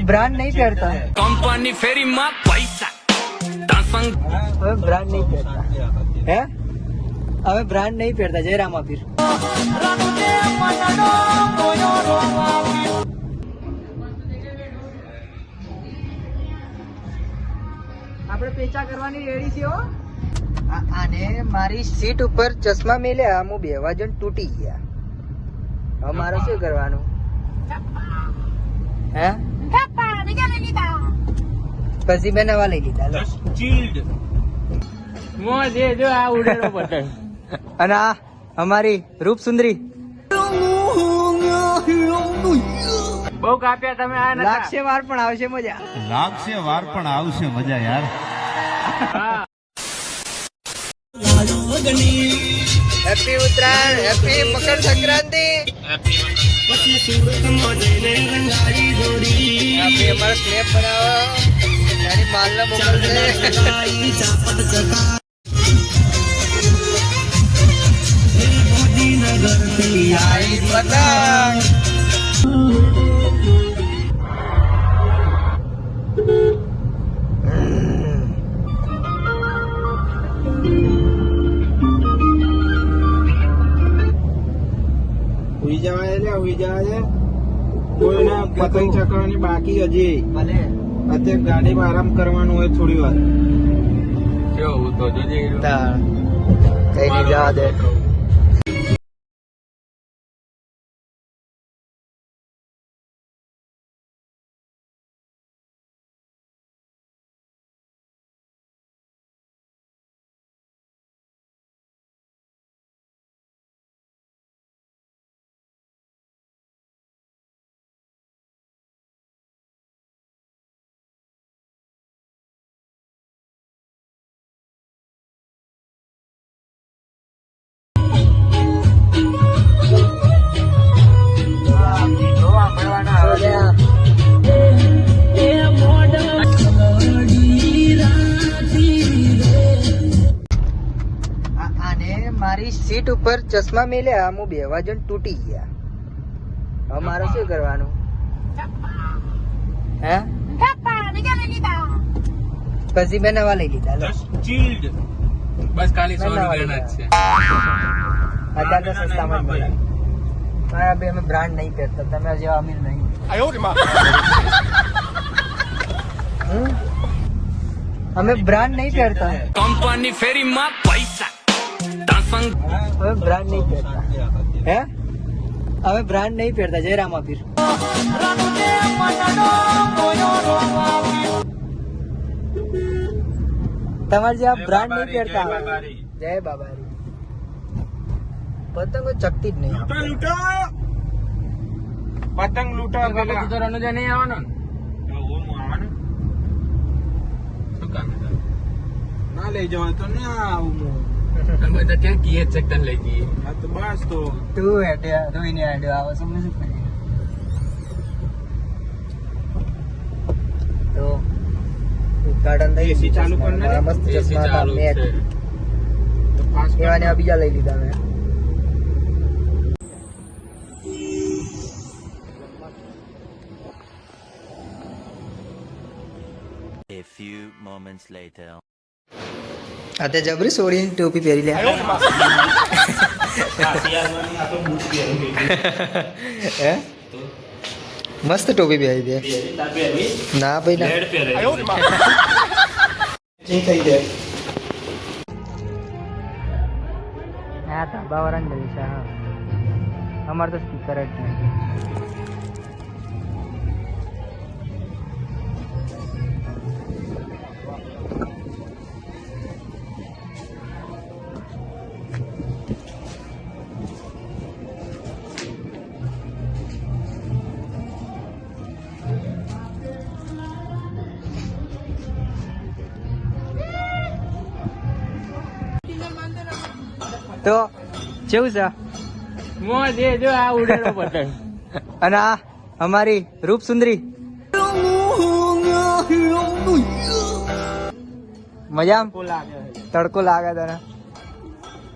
Brand नहीं पहनता company फेरी में पैसा हमें ब्रांड नहीं पहनता है हमें ब्रांड नहीं पहनता जय रामा पीर આપણે પેચા કરવાની રેડી છે હો આને મારી સીટ ઉપર ચશ્મા મેલ્યા હું બેવા જણ તૂટી ગયા હવે મારે શું કરવાનું હે પછી મેં નવા લઈ લીધા લો મોજે જો આ ઉડેલો પતંગ અને આ અમારી રૂપ સુંદરી બહુ કાપ્યા તમે આ નતા લાગશે વાર પણ આવશે મજા લાગશે વાર પણ આવશે મજા યાર હેપી ઉત્તરાયણ હેપી મકર સંક્રાંતિ આપણે અમારા સ્લેબ બનાવો એની માલના મોકલશે પતંગ ઉઈ જવાય કોઈને પતંગ ચકાવવાની બાકી હજી ભલે અત્યારે ગાડીમાં આરામ કરવાનું હોય થોડી વાર કેવું તો જોજે કઈ નહીં જવા દે મારી સીટ ઉપર ચશ્મા મેલ્યા હું બેવા જણ તૂટી ગયા હવે મારે શું કરવાનું હે પછી મેં નવા લઈ લીધા લો બસ ખાલી 100 રૂપિયાના જ છે અત્યારે તો સસ્તામાં જ મળે મારા બે અમે બ્રાન્ડ નહીં પહેરતા તમે જેવા અમીર નહીં અમે બ્રાન્ડ નહીં પહેરતા कंपनी फेरी में पैसा હવે બ્રાન્ડ નહીં પહેરતા હે હવે બ્રાન્ડ નહીં પહેરતા જય રામા પીર તમારે જે આ બ્રાન્ડ નહીં પહેરતા જય બાબારી પતંગો ચકતી જ નહીં પતંગ લૂંટા પેલા તો રણુજા નહીં આવવાનો ને? શું કામ છે? ના લઈ જવાય તો ના આવું તમે તો ક્યાં કીએ છે તને લઈ જઈએ હા તો બસ તો તું હેડ્યા રોઈને હેડ્યો આવે સમજ શું કરીએ તો ઉદઘાટન થઈ એસી ચાલુ કર ને. મારા મસ્ત ચશ્મા હતા મેચ એવા ને આ બીજા લઈ લીધા મેં A few moments later. તે જબરી સોડીની ટોપી પહેરી લે હે મસ્ત ટોપી પહેરી દે ના ભાઈ ના થઈ જાય હા ધાબા વાળાને જઈ છે હા અમારે તો સ્પીકર જ નહીં તો કેવું છે મોજે જો આ ઉડેલો પતંગ અને આ અમારી રૂપ સુંદરી મજા તડકો લાગે તને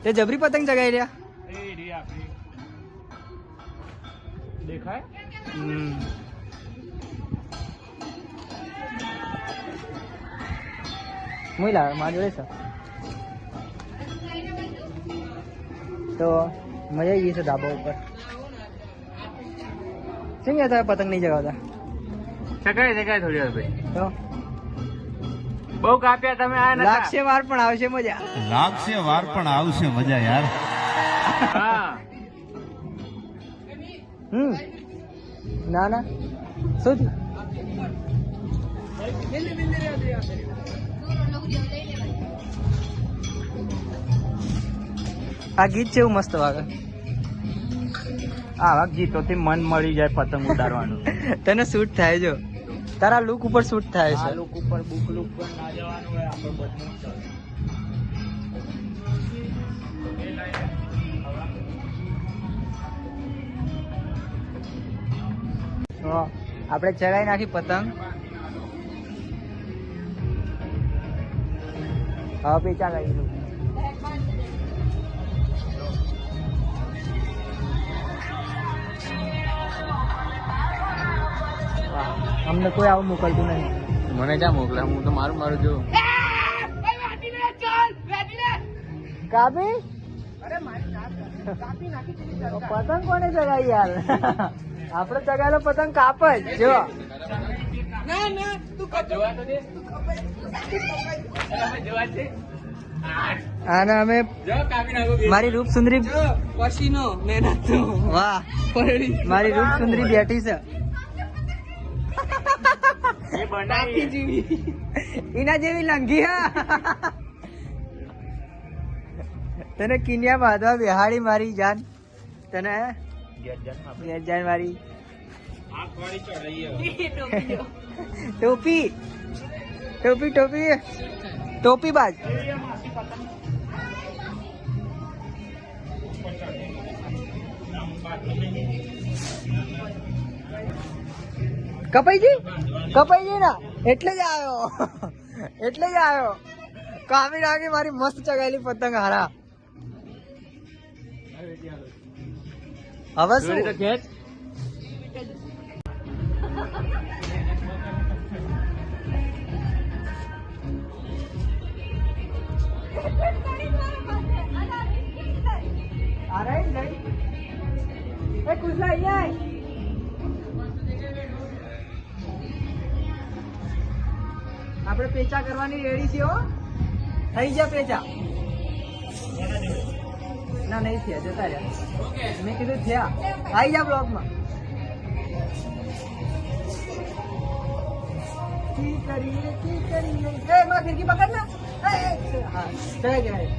તે જબરી પતંગ ચગાવી રહ્યા દેખાય હું લાવે મારા જોડે છે તો મજા આવી ગઈ છે ધાબા ઉપર શું કહેતા પતંગ નહીં જગાવતા ચકાય થોડી વાર ભાઈ તો બહુ કાપ્યા તમે આ નતા લાગશે વાર પણ આવશે મજા લાગશે વાર પણ આવશે મજા યાર. હા ના ના શું થયું? આ ગીત છે એવું મસ્ત વાગે આવા ગીતોથી મન મળી જાય પતંગ ઉડાડવાનું. તને શૂટ થાય જો તારા લુક ઉપર શૂટ થાય આ છે લુક ઉપર બુક લુક પર ના જવાનું હોય આપણે બધું ચાલે. હા, આપણે ચગાઈ નાખી પતંગ હવે પીછા લાગી અમને કોઈ આવું મોકલતું નહીં મને ક્યાં મોકલા હું તો મારું જો કાપી પતંગ કોને ચગાવી યાર આપણે ચગાવેલો પતંગ કાપ જ જો આને અમે મારી રૂપ સુંદરી પસીનો મહેનત વાહ મારી રૂપ સુંદરી બેઠી છે એના જેવી લંઘી હા તને કિન્યા બાંધવા બિહાડી મારી જાન તને ઘેર જાન મારી ટોપી ટોપી ટોપી ટોપી બાજ કપાઈજી ના એટલે જ આવ્યો કામી નાખી મારી મસ્ત ચગાયેલી પતંગ હારા હવે શું ખેંચ આપણે પેચા કરવાની રેડી છે હો થઈ જા પેચા ના નહીં થયા જતા રહ્યા મેં કીધું થયા આવી જા બ્લોકમાં કી કરીએ એ માં ખિડકી પકડ ના હા ચડાઈ ચડાઈ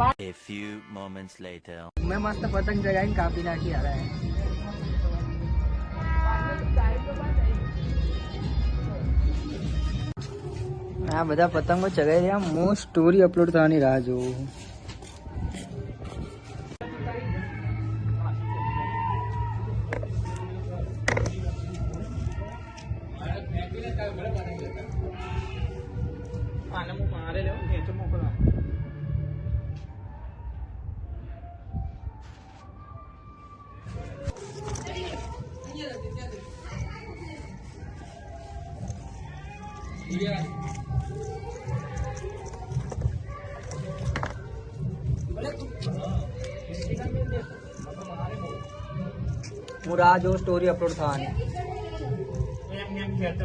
A few moments later. મેં મસ્ત પતંગ જગાઈને કાપી નાખી યાર આ બધા પતંગો ચગાઈ રહ્યા હું સ્ટોરી અપલોડ થવાની રાહ જોઉં આને હું મારે લેવું ને તો મોકલવા. હું રાહ જોઉં સ્ટોરી અપલોડ થવાની એમ ખેંચ.